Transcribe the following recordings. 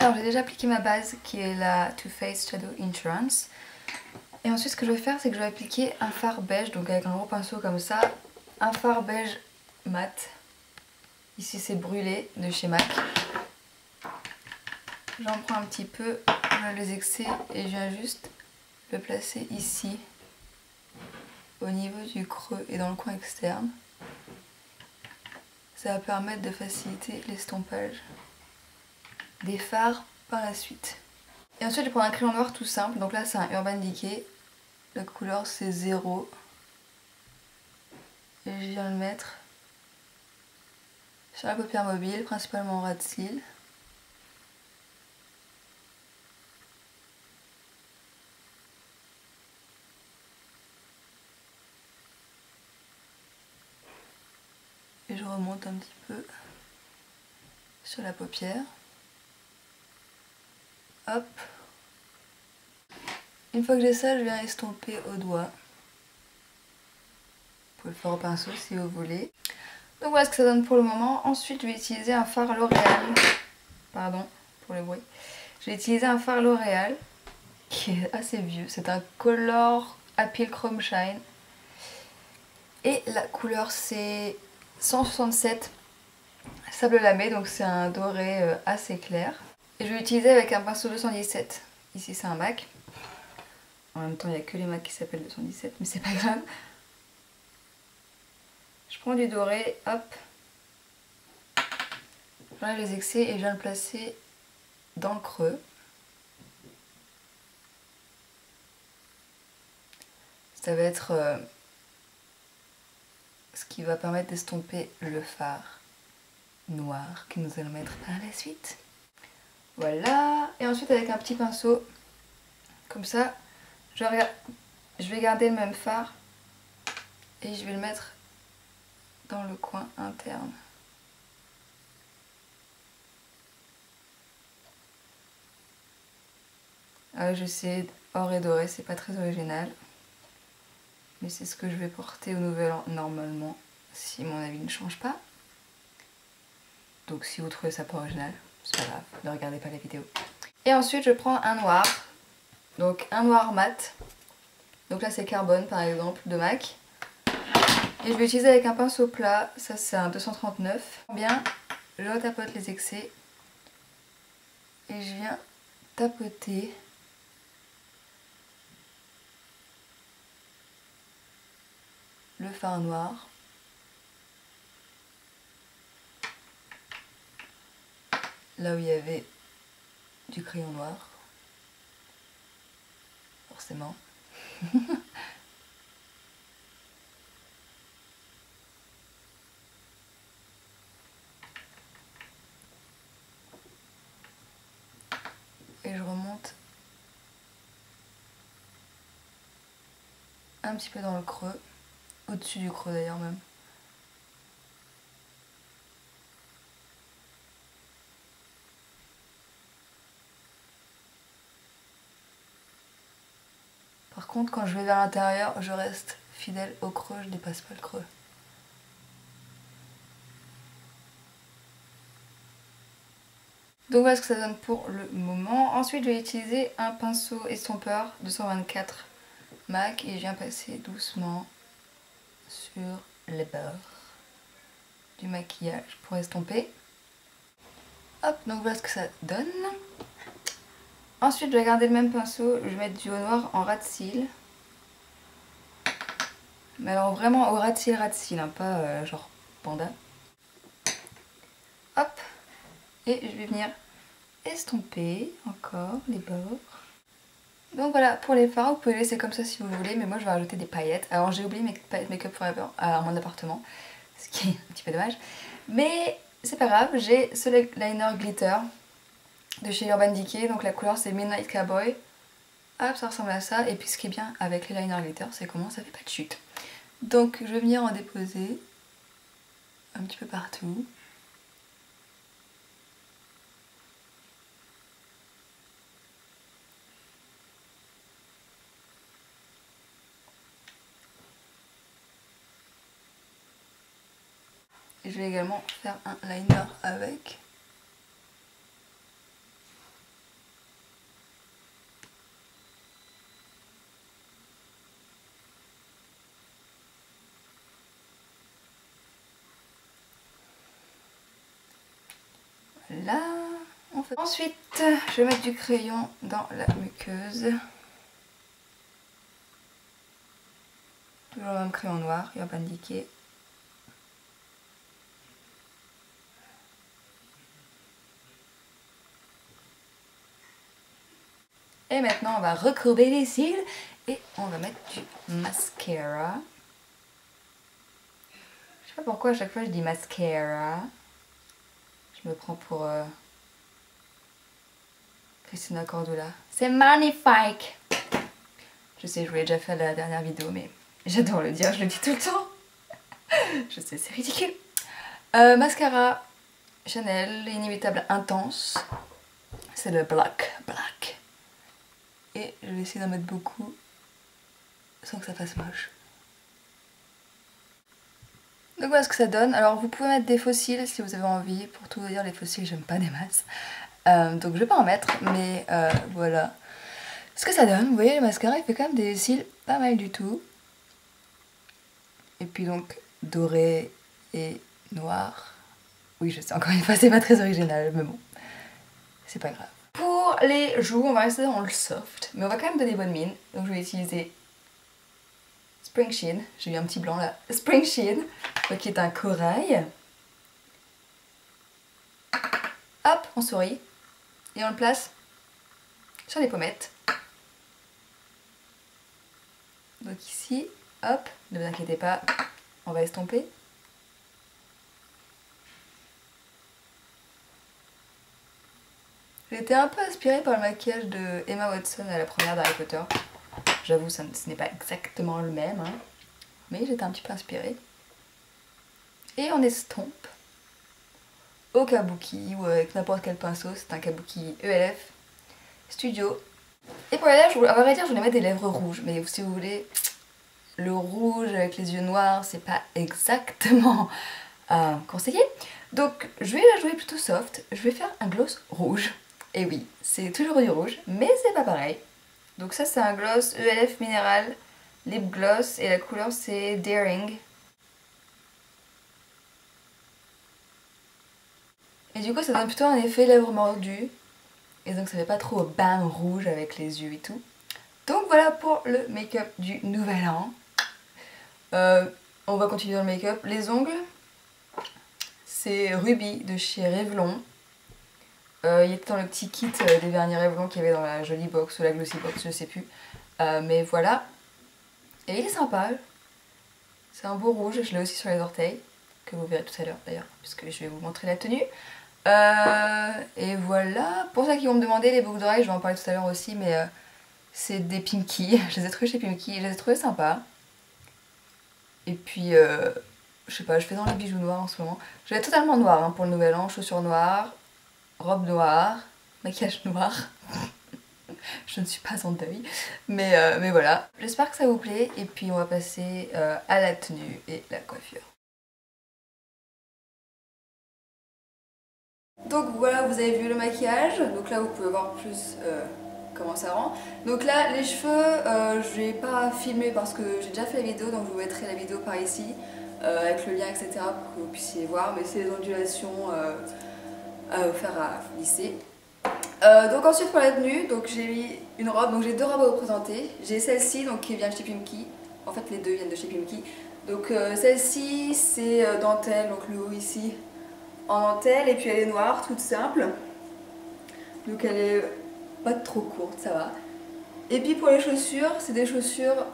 alors j'ai déjà appliqué ma base qui est la Too Faced Shadow Insurance. Et ensuite ce que je vais faire c'est que je vais appliquer un fard beige, donc avec un gros pinceau comme ça. Un fard beige mat. Ici c'est brûlé de chez MAC. J'en prends un petit peu, j'enlève les excès et je viens juste le placer ici. Au niveau du creux et dans le coin externe. Ça va permettre de faciliter l'estompage des fards par la suite. Et ensuite je vais prendre un crayon noir tout simple, donc là c'est un Urban Decay, la couleur c'est 0. Et je viens le mettre sur la paupière mobile, principalement en ras de cils. Et je remonte un petit peu sur la paupière. Hop. Une fois que j'ai ça, je viens estomper au doigt. Vous pouvez le faire au pinceau si vous voulez. Donc voilà ce que ça donne pour le moment. Ensuite, je vais utiliser un fard L'Oréal. Pardon pour le bruit. Je vais utiliser un fard L'Oréal qui est assez vieux. C'est un Color Appeal Chrome Shine. Et la couleur c'est 167 Sable Lamé, donc c'est un doré assez clair. Et je vais l'utiliser avec un pinceau 217. Ici c'est un MAC. En même temps il n'y a que les MAC qui s'appellent 217, mais c'est pas grave. Je prends du doré, hop. J'enlève les excès et je viens le placer dans le creux. Ça va être ce qui va permettre d'estomper le fard noir que nous allons mettre par la suite. Voilà, et ensuite avec un petit pinceau, comme ça, je vais garder le même fard et je vais le mettre dans le coin interne. Je sais, or et doré, c'est pas très original, mais c'est ce que je vais porter au nouvel an normalement, si mon avis ne change pas. Donc si vous trouvez ça pas original, c'est pas grave, ne regardez pas les vidéos. Et ensuite je prends un noir, donc un noir mat. Donc là c'est Carbone par exemple de MAC. Et je vais utiliser avec un pinceau plat, ça c'est un 239. Bien, je retapote les excès. Et je viens tapoter le fard noir. Là où il y avait du crayon noir. Forcément. Et je remonte un petit peu dans le creux, au-dessus du creux d'ailleurs même. Par contre, quand je vais vers l'intérieur, je reste fidèle au creux, je dépasse pas le creux. Donc voilà ce que ça donne pour le moment. Ensuite, je vais utiliser un pinceau estompeur 224 MAC et je viens passer doucement sur les bords du maquillage pour estomper. Hop, donc voilà ce que ça donne. Ensuite, je vais garder le même pinceau, je vais mettre du haut noir en ras de cils. Mais alors vraiment au ras de cils, hein, pas genre panda. Hop, et je vais venir estomper encore les bords. Donc voilà, pour les fards, vous pouvez laisser comme ça si vous voulez, mais moi je vais rajouter des paillettes. Alors j'ai oublié mes paillettes Make Up Forever à mon appartement, ce qui est un petit peu dommage. Mais c'est pas grave, j'ai ce liner glitter de chez Urban Decay, donc la couleur c'est Midnight Cowboy. Hop, ça ressemble à ça, et puis ce qui est bien avec les liners glitter, c'est comment ça fait pas de chute. Donc je vais venir en déposer un petit peu partout. Et je vais également faire un liner avec. Voilà. Ensuite, je vais mettre du crayon dans la muqueuse. Toujours le même crayon noir, il va pas indiquer. Et maintenant, on va recourber les cils et on va mettre du mascara. Je sais pas pourquoi à chaque fois je dis mascara. Je me prends pour Christina Cordula. C'est magnifique! Je sais, je vous l'ai déjà fait à la dernière vidéo, mais j'adore le dire, je le dis tout le temps. Je sais, c'est ridicule. Mascara Chanel, inévitable intense. C'est le Black. Et je vais essayer d'en mettre beaucoup sans que ça fasse moche. Donc voilà ce que ça donne. Alors vous pouvez mettre des faux cils si vous avez envie. Pour tout vous dire, les faux cils, j'aime pas des masses. Donc je vais pas en mettre, mais voilà ce que ça donne. Vous voyez, le mascara, il fait quand même des cils pas mal du tout. Et puis donc doré et noir. Oui, je sais, encore une fois, c'est pas très original, mais bon, c'est pas grave. Pour les joues, on va rester dans le soft, mais on va quand même donner bonne mine. Donc je vais utiliser Spring Sheen, j'ai eu un petit blanc là, Spring Sheen, qui est un corail. Hop, on sourit, et on le place sur les pommettes. Donc ici, hop, ne vous inquiétez pas, on va estomper. J'ai été un peu inspirée par le maquillage de Emma Watson à la première d'Harry Potter. J'avoue, ce n'est pas exactement le même, hein, mais j'étais un petit peu inspirée. Et on estompe au kabuki ou avec n'importe quel pinceau, c'est un kabuki ELF Studio. Et pour les lèvres, à vrai dire, je voulais mettre des lèvres rouges, mais si vous voulez, le rouge avec les yeux noirs, c'est pas exactement conseillé. Donc je vais la jouer plutôt soft, je vais faire un gloss rouge. Et oui, c'est toujours du rouge, mais c'est pas pareil. Donc ça c'est un gloss ELF Mineral Lip Gloss et la couleur c'est Daring. Et du coup ça donne plutôt un effet lèvres mordues. Et donc ça fait pas trop bam rouge avec les yeux et tout. Donc voilà pour le make-up du nouvel an. On va continuer dans le make-up. Les ongles, c'est Ruby de chez Revlon. Il était dans le petit kit des derniers Revlon qu'il y avait dans la jolie box ou la glossy box, je sais plus. Mais voilà. Et il est sympa. C'est un beau rouge, je l'ai aussi sur les orteils, que vous verrez tout à l'heure d'ailleurs, puisque je vais vous montrer la tenue. Et voilà. Pour ceux qui vont me demander, les boucles d'oreilles, je vais en parler tout à l'heure aussi, mais c'est des Pimki. Je les ai trouvés chez Pimki, je les ai trouvés sympas. Et puis, je sais pas, je fais dans les bijoux noirs en ce moment. Je vais être totalement noire hein, pour le nouvel an, chaussures noires, robe noire, maquillage noir. Je ne suis pas en deuil, mais voilà. J'espère que ça vous plaît et puis on va passer à la tenue et la coiffure. Donc voilà, vous avez vu le maquillage, donc là vous pouvez voir plus comment ça rend. Donc là les cheveux, je vais pas filmer parce que j'ai déjà fait la vidéo, donc je vous mettrai la vidéo par ici avec le lien etc pour que vous puissiez voir, mais c'est les ondulations à faire à lisser. Donc ensuite pour la tenue, donc j'ai mis une robe, donc j'ai deux robes à vous présenter. J'ai celle-ci donc qui vient de chez Pimki, en fait les deux viennent de chez Pimki. Donc celle-ci c'est dentelle, donc le haut ici en dentelle et puis elle est noire, toute simple. Donc elle est pas trop courte, ça va. Et puis pour les chaussures, c'est des chaussures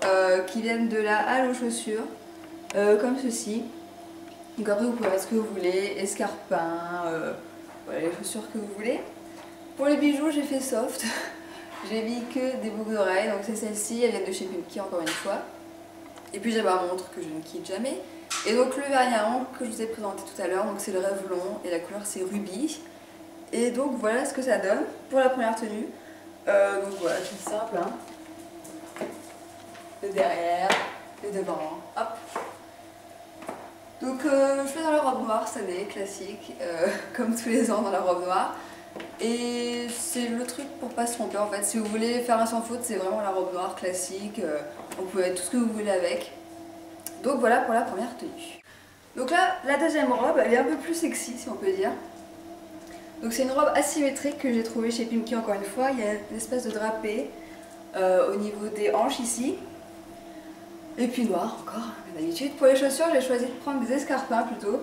qui viennent de la halle aux chaussures, comme ceci. Donc après vous pouvez mettre ce que vous voulez, escarpins, voilà les chaussures que vous voulez. Pour les bijoux, j'ai fait soft. J'ai mis que des boucles d'oreilles, donc c'est celle-ci, elle vient de chez Pimki encore une fois. Et puis j'ai ma montre que je ne quitte jamais. Et donc le vernis à ongles que je vous ai présenté tout à l'heure, donc c'est le Revlon et la couleur c'est Ruby. Et donc voilà ce que ça donne pour la première tenue. Donc voilà, c'est simple. Hein. Le derrière, le devant, hop. Donc je fais dans la robe noire cette année, classique, comme tous les ans dans la robe noire. Et c'est le truc pour pas se tromper en fait. Si vous voulez faire un sans faute, c'est vraiment la robe noire classique. Vous pouvez mettre tout ce que vous voulez avec. Donc voilà pour la première tenue. Donc là, la deuxième robe, elle est un peu plus sexy si on peut dire. Donc c'est une robe asymétrique que j'ai trouvée chez Pimkie encore une fois. Il y a une espèce de drapé au niveau des hanches ici. Et puis noir encore, comme d'habitude. Pour les chaussures, j'ai choisi de prendre des escarpins plutôt.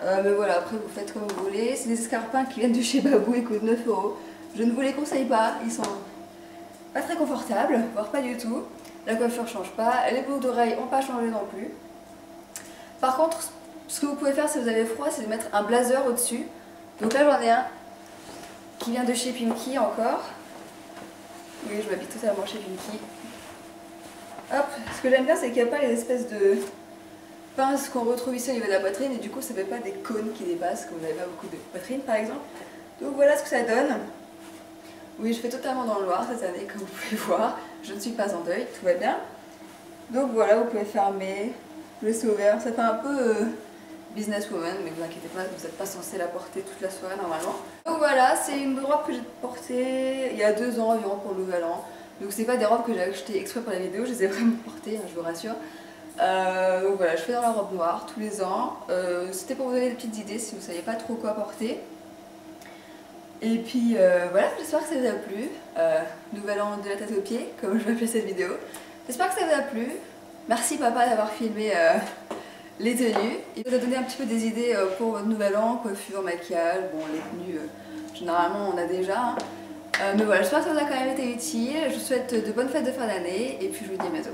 Mais voilà, après vous faites comme vous voulez. C'est des escarpins qui viennent de chez Babou, ils coûtent 9 €. Je ne vous les conseille pas, ils sont pas très confortables, voire pas du tout. La coiffure change pas, les boucles d'oreilles n'ont pas changé non plus. Par contre, ce que vous pouvez faire si vous avez froid, c'est de mettre un blazer au-dessus. Donc là j'en ai un qui vient de chez Pimkie encore. Oui, je m'habille totalement chez Pimkie. Hop, ce que j'aime bien c'est qu'il n'y a pas les espèces de pinces qu'on retrouve ici au niveau de la poitrine et du coup ça fait pas des cônes qui dépassent comme vous n'avez pas beaucoup de poitrine par exemple. Donc voilà ce que ça donne. Oui, je fais totalement dans le noir cette année comme vous pouvez voir. Je ne suis pas en deuil, tout va bien. Donc voilà, vous pouvez fermer, laisser ouvert. Ça fait un peu businesswoman, mais vous inquiétez pas, vous n'êtes pas censé la porter toute la soirée normalement. Donc voilà, c'est une robe que j'ai portée il y a 2 ans environ pour le nouvel an. Donc c'est pas des robes que j'ai achetées exprès pour la vidéo, je les ai vraiment portées, hein, je vous rassure. Donc voilà, je fais dans la robe noire tous les ans. C'était pour vous donner des petites idées si vous ne saviez pas trop quoi porter. Et puis voilà, j'espère que ça vous a plu. Nouvel an de la tête aux pieds, comme je vais appeler cette vidéo. J'espère que ça vous a plu. Merci papa d'avoir filmé les tenues. Il vous a donné un petit peu des idées pour votre nouvel an, coiffure, maquillage, bon les tenues, généralement on a déjà. Hein. Mais voilà, j'espère que ça vous a quand même été utile. Je vous souhaite de bonnes fêtes de fin d'année et puis je vous dis à bientôt.